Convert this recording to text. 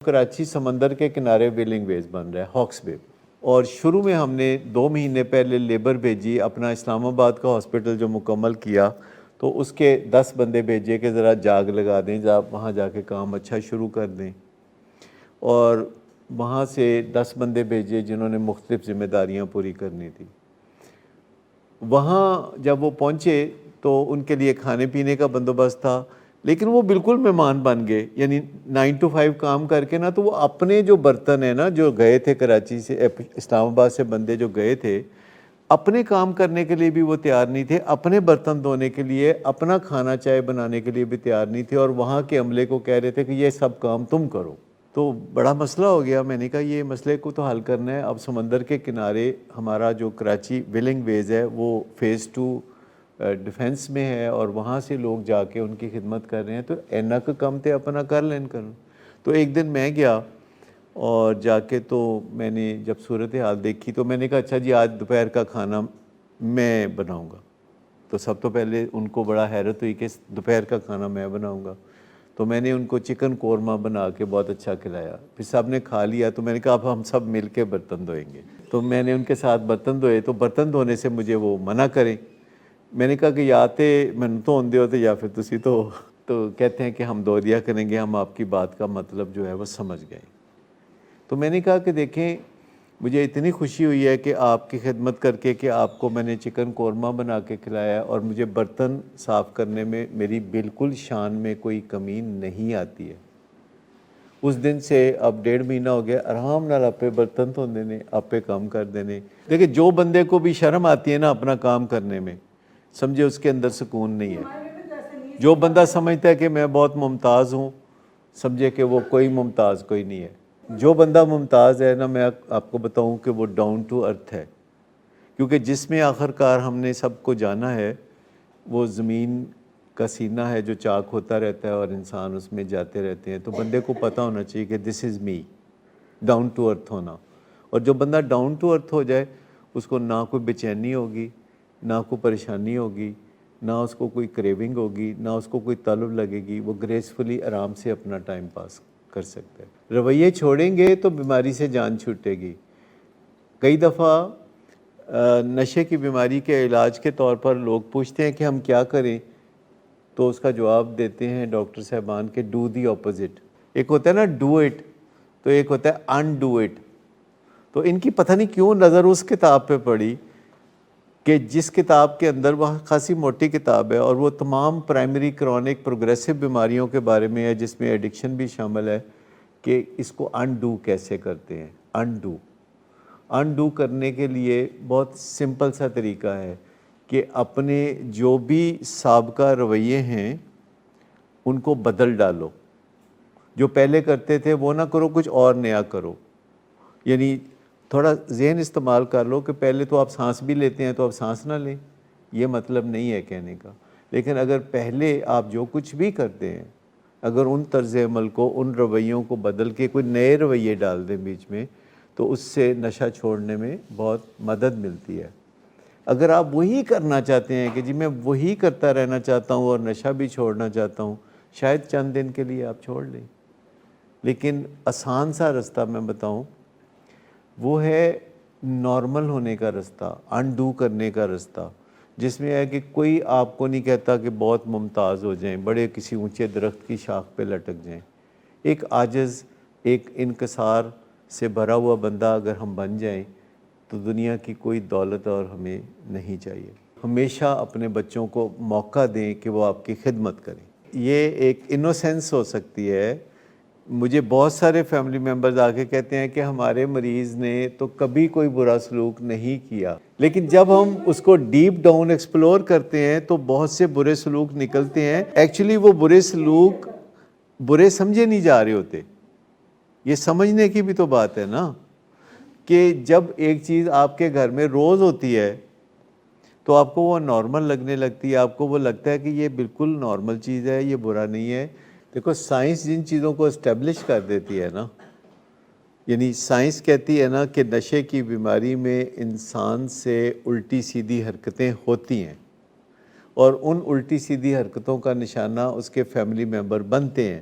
کراچی سمندر کے کنارے ویلنگ ویز بن رہا ہے، ہاکس بے، اور شروع میں ہم نے 2 مہینے پہلے لیبر بھیجی، اپنا اسلام آباد کا ہاسپٹل جو مکمل کیا تو اس کے 10 بندے بھیجے کہ ذرا جاگ لگا دیں، وہاں جا کے کام اچھا شروع کر دیں، اور وہاں سے 10 بندے بھیجے جنہوں نے مختلف ذمہ داریاں پوری کرنی تھی۔ وہاں جب وہ پہنچے تو ان کے لیے کھانے پینے کا بندوبست تھا، لیکن وہ بالکل مہمان بن گئے، یعنی 9 to 5 کام کر کے نا، تو وہ اپنے جو برتن ہیں نا، جو گئے تھے کراچی سے اسلام آباد سے بندے جو گئے تھے، اپنے کام کرنے کے لیے بھی وہ تیار نہیں تھے، اپنے برتن دھونے کے لیے، اپنا کھانا چائے بنانے کے لیے بھی تیار نہیں تھے، اور وہاں کے عملے کو کہہ رہے تھے کہ یہ سب کام تم کرو۔ تو بڑا مسئلہ ہو گیا۔ میں نے کہا یہ مسئلے کو تو حل کرنا ہے۔ اب سمندر کے کنارے ہمارا جو کراچی ویلنگ ویز ہے وہ فیز 2 ڈیفنس میں ہے، اور وہاں سے لوگ جا کے ان کی خدمت کر رہے ہیں، تو اینک کم تے اپنا کر لین کروں۔ تو ایک دن میں گیا اور جا کے تو میں نے جب صورتحال دیکھی تو میں نے کہا اچھا جی آج دوپہر کا کھانا میں بناؤں گا۔ تو سب تو پہلے ان کو بڑا حیرت ہوئی کہ دوپہر کا کھانا میں بناؤں گا، تو میں نے ان کو چکن قورمہ بنا کے بہت اچھا کھلایا، پھر سب نے کھا لیا، تو میں نے کہا اب ہم سب مل کے برتن دھوئیں گے۔ تو میں نے ان کے ساتھ برتن دھوئے، تو برتن دھونے سے مجھے وہ منع کریں۔ میں نے کہا کہ یا تے میں دھون دیو یا پھر تسی تو کہتے ہیں کہ ہم دھو دیا کریں گے، ہم آپ کی بات کا مطلب جو ہے وہ سمجھ گئے۔ تو میں نے کہا کہ دیکھیں مجھے اتنی خوشی ہوئی ہے کہ آپ کی خدمت کر کے کہ آپ کو میں نے چکن قورمہ بنا کے کھلایا، اور مجھے برتن صاف کرنے میں میری بالکل شان میں کوئی کمی نہیں آتی ہے۔ اس دن سے اب 1.5 مہینہ ہو گیا، آرام نال اپنے برتن دھو دینے، اپنے کام کر دینے۔ دیکھیں جو بندے کو بھی شرم آتی ہے نا اپنا کام کرنے میں، سمجھے اس کے اندر سکون نہیں ہے۔ جو بندہ سمجھتا ہے کہ میں بہت ممتاز ہوں، سمجھے کہ وہ کوئی ممتاز کوئی نہیں ہے۔ جو بندہ ممتاز ہے نا، میں آپ کو بتاؤں کہ وہ ڈاؤن ٹو ارتھ ہے، کیونکہ جس میں آخر کار ہم نے سب کو جانا ہے وہ زمین کا سینہ ہے جو چاک ہوتا رہتا ہے، اور انسان اس میں جاتے رہتے ہیں۔ تو بندے کو پتہ ہونا چاہیے کہ دس از می، ڈاؤن ٹو ارتھ ہونا۔ اور جو بندہ ڈاؤن ٹو ارتھ ہو جائے اس کو نہ کوئی بے چینی ہوگی، نہ کوئی پریشانی ہوگی، نہ اس کو کوئی کریونگ ہوگی، نہ اس کو کوئی طلب لگے گی، وہ گریسفلی آرام سے اپنا ٹائم پاس کر سکتا ہے۔ رویے چھوڑیں گے تو بیماری سے جان چھوٹے گی۔ کئی دفعہ نشے کی بیماری کے علاج کے طور پر لوگ پوچھتے ہیں کہ ہم کیا کریں، تو اس کا جواب دیتے ہیں ڈاکٹر صاحبان کہ ڈو دی اپوزٹ۔ ایک ہوتا ہے نا ڈو اٹ، تو ایک ہوتا ہے ان ڈو اٹ۔ تو ان کی پتہ نہیں کیوں نظر اس کتاب پہ پڑی کہ جس کتاب کے اندر، وہ خاصی موٹی کتاب ہے اور وہ تمام پرائمری کرونک پروگریسو بیماریوں کے بارے میں ہے، جس میں ایڈکشن بھی شامل ہے، کہ اس کو انڈو کیسے کرتے ہیں۔ انڈو کرنے کے لیے بہت سمپل سا طریقہ ہے کہ اپنے جو بھی سابقہ رویے ہیں ان کو بدل ڈالو، جو پہلے کرتے تھے وہ نہ کرو، کچھ اور نیا کرو۔ یعنی تھوڑا ذہن استعمال کر لو کہ پہلے تو آپ سانس بھی لیتے ہیں تو آپ سانس نہ لیں، یہ مطلب نہیں ہے کہنے کا، لیکن اگر پہلے آپ جو کچھ بھی کرتے ہیں اگر ان طرز عمل کو، ان رویوں کو بدل کے کوئی نئے رویے ڈال دیں بیچ میں، تو اس سے نشہ چھوڑنے میں بہت مدد ملتی ہے۔ اگر آپ وہی کرنا چاہتے ہیں کہ جی میں وہی کرتا رہنا چاہتا ہوں اور نشہ بھی چھوڑنا چاہتا ہوں، شاید چند دن کے لیے آپ چھوڑ لیں، لیکن آسان سا رستہ میں بتاؤں، وہ ہے نارمل ہونے کا رستہ، انڈو کرنے کا رستہ، جس میں ہے کہ کوئی آپ کو نہیں کہتا کہ بہت ممتاز ہو جائیں، بڑے کسی اونچے درخت کی شاخ پہ لٹک جائیں۔ ایک عاجز، ایک انکسار سے بھرا ہوا بندہ اگر ہم بن جائیں تو دنیا کی کوئی دولت اور ہمیں نہیں چاہیے۔ ہمیشہ اپنے بچوں کو موقع دیں کہ وہ آپ کی خدمت کریں۔ یہ ایک انوسینس ہو سکتی ہے۔ مجھے بہت سارے فیملی ممبرز آ کے کہتے ہیں کہ ہمارے مریض نے تو کبھی کوئی برا سلوک نہیں کیا، لیکن جب ہم اس کو ڈیپ ڈاؤن ایکسپلور کرتے ہیں تو بہت سے برے سلوک نکلتے ہیں۔ ایکچولی وہ برے سلوک برے سمجھے نہیں جا رہے ہوتے۔ یہ سمجھنے کی بھی تو بات ہے نا، کہ جب ایک چیز آپ کے گھر میں روز ہوتی ہے تو آپ کو وہ نارمل لگنے لگتی ہے، آپ کو وہ لگتا ہے کہ یہ بالکل نارمل چیز ہے، یہ برا نہیں ہے۔ دیکھو سائنس جن چیزوں کو اسٹیبلش کر دیتی ہے نا، یعنی سائنس کہتی ہے نا کہ نشے کی بیماری میں انسان سے الٹی سیدھی حرکتیں ہوتی ہیں، اور ان الٹی سیدھی حرکتوں کا نشانہ اس کے فیملی ممبر بنتے ہیں۔